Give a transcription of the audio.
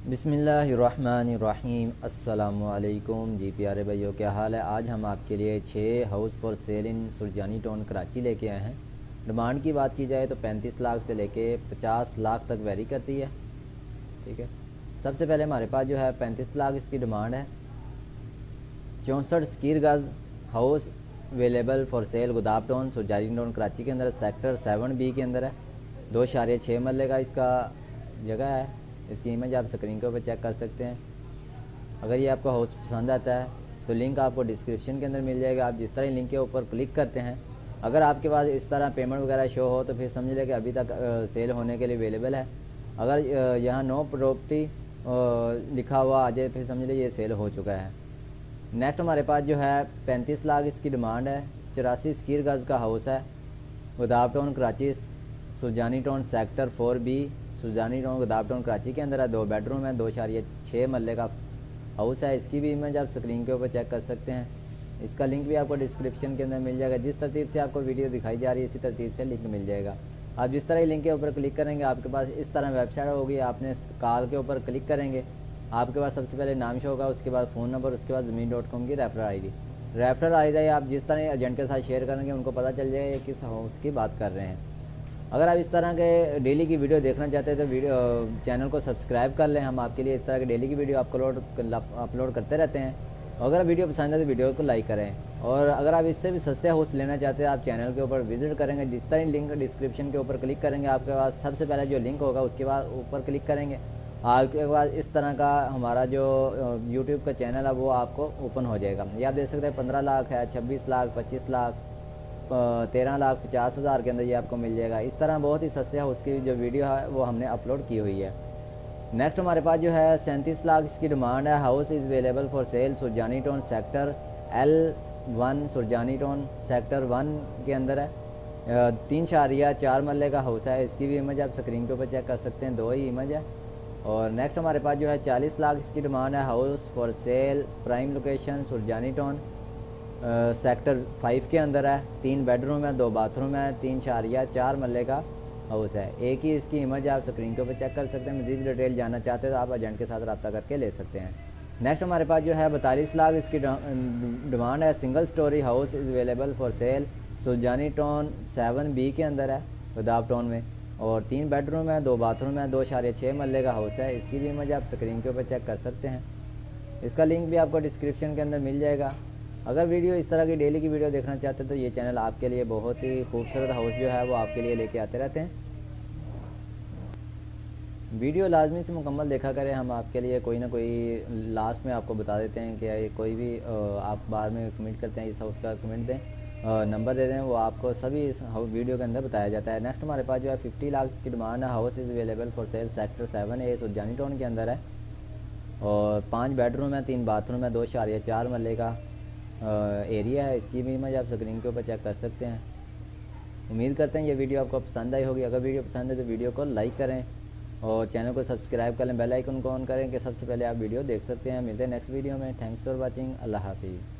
बिस्मिल्लाहिर्रहमानिर्रहीम। अस्सलामुअलैकुम जी प्यारे भाइयों, क्या हाल है। आज हम आपके लिए 6 house for sale in Surjani town Karachi लेके आए हैं। डिमांड की बात की जाए तो 35 लाख से लेके 50 लाख तक वेरी करती है। ठीक है, सबसे पहले हमारे पास जो है 35 लाख इसकी डिमांड है। 64 स्क्वायर गज house available for sale Gudab town Surjani town Karachi के अंदर सेक्टर 7B के अंदर है। 2.6 मरले का इसका जगह है। इसकी इमेज आप स्क्रीन के ऊपर चेक कर सकते हैं। अगर ये आपको हाउस पसंद आता है तो लिंक आपको डिस्क्रिप्शन के अंदर मिल जाएगा। आप जिस तरह लिंक के ऊपर क्लिक करते हैं, अगर आपके पास इस तरह पेमेंट वगैरह शो हो तो फिर समझ लें कि अभी तक सेल होने के लिए अवेलेबल है। अगर यहाँ नो प्रॉपर्टी लिखा हुआ आ जाए फिर समझ लें ये सेल हो चुका है। नेक्स्ट हमारे पास जो है 35 लाख इसकी डिमांड है। 84 स्क्वायर गज का हाउस है। Gudab town Karachi Surjani town sector 4B Surjani town Gudab town Karachi के अंदर है। 2 बेडरूम है। 2.6 मरले का हाउस है। इसकी भी इमेज आप स्क्रीन के ऊपर चेक कर सकते हैं। इसका लिंक भी आपको डिस्क्रिप्शन के अंदर मिल जाएगा। जिस तरतीब से आपको वीडियो दिखाई जा रही है इसी तरतीब से लिंक मिल जाएगा। आप जिस तरह लिंक के ऊपर क्लिक करेंगे आपके पास इस तरह वेबसाइट होगी। आपने कॉल के ऊपर क्लिक करेंगे, आपके पास सबसे पहले नाम शो होगा, उसके बाद फ़ोन नंबर, उसके बाद ज़मीन.com की रेफरल आई आप जिस तरह एजेंट के साथ शेयर करेंगे उनको पता चल जाएगा किस हाउस की बात कर रहे हैं। अगर आप इस तरह के डेली की वीडियो देखना चाहते हैं तो वीडियो चैनल को सब्सक्राइब कर लें। हम आपके लिए इस तरह की डेली की वीडियो अपलोड करते रहते हैं। अगर वीडियो पसंद है तो वीडियो को लाइक करें। और अगर आप इससे भी सस्ते हाउस लेना चाहते हैं आप चैनल के ऊपर विजिट करेंगे। जिस तरह लिंक डिस्क्रिप्शन के ऊपर क्लिक करेंगे आपके पास सबसे पहले जो लिंक होगा उसके बाद ऊपर क्लिक करेंगे आपके पास इस तरह का हमारा जो यूट्यूब का चैनल है वो आपको ओपन हो जाएगा। ये आप देख सकते हैं 15 लाख है, 26 लाख, 25 लाख, 13 लाख 50 हज़ार के अंदर ये आपको मिल जाएगा। इस तरह बहुत ही सस्ते है उसकी जो वीडियो है वो हमने अपलोड की हुई है। नेक्स्ट हमारे पास जो है 37 लाख इसकी डिमांड है। House is available for cell Surjani town sector L1 Surjani town sector 1 के अंदर है। 3.4 मरले का हाउस है। इसकी भी इमेज आप स्क्रीन के ऊपर चेक कर सकते हैं, 2 ही इमेज है। और नेक्स्ट हमारे पास जो है 40 लाख इसकी डिमांड है। House for sale prime location Surjani town sector 5 के अंदर है। 3 बेडरूम है, 2 बाथरूम है, 3.4 मरले का हाउस है। एक ही इसकी इमेज आप स्क्रीन के ऊपर चेक कर सकते हैं। मज़ीद डिटेल जानना चाहते हैं तो आप एजेंट के साथ रब्ता करके ले सकते हैं। नेक्स्ट हमारे पास जो है 42 लाख इसकी डिमांड है। Single storey house is available for cell Surjani town 7B के अंदर है गुदाब टाउन में। और 3 बेडरूम है, 2 बाथरूम है, 2.6 मरले का हाउस है। इसकी भी इमेज आप स्क्रीन के ऊपर चेक कर सकते हैं। इसका लिंक भी आपको डिस्क्रिप्शन के अंदर मिल जाएगा। अगर वीडियो इस तरह की डेली की वीडियो देखना चाहते हैं तो ये चैनल आपके लिए बहुत ही खूबसूरत हाउस जो है वो आपके लिए लेके आते रहते हैं। वीडियो लाजमी से मुकम्मल देखा करें। हम आपके लिए कोई ना कोई लास्ट में आपको बता देते हैं कि कोई भी आप बाद में कमेंट करते हैं इस हाउस का कमेंट दें, नंबर दे दें, वो आपको सभी इस वीडियो के अंदर बताया जाता है। नेक्स्ट हमारे पास जो है 50 लाख की डिमांड है। House is available for cell sector 7A Surjani town के अंदर है। और 5 बेडरूम है, 3 बाथरूम है, 2.4 मरले का एरिया है। इसकी भी इमेज आप स्क्रीन के ऊपर चेक कर सकते हैं। उम्मीद करते हैं ये वीडियो आपको पसंद आई होगी। अगर वीडियो पसंद है तो वीडियो को लाइक करें और चैनल को सब्सक्राइब कर लें, बेल आइकन को ऑन करें कि सबसे पहले आप वीडियो देख सकते हैं। मिलते हैं नेक्स्ट वीडियो में। Thanks for watching. अल्लाह हाफिज़।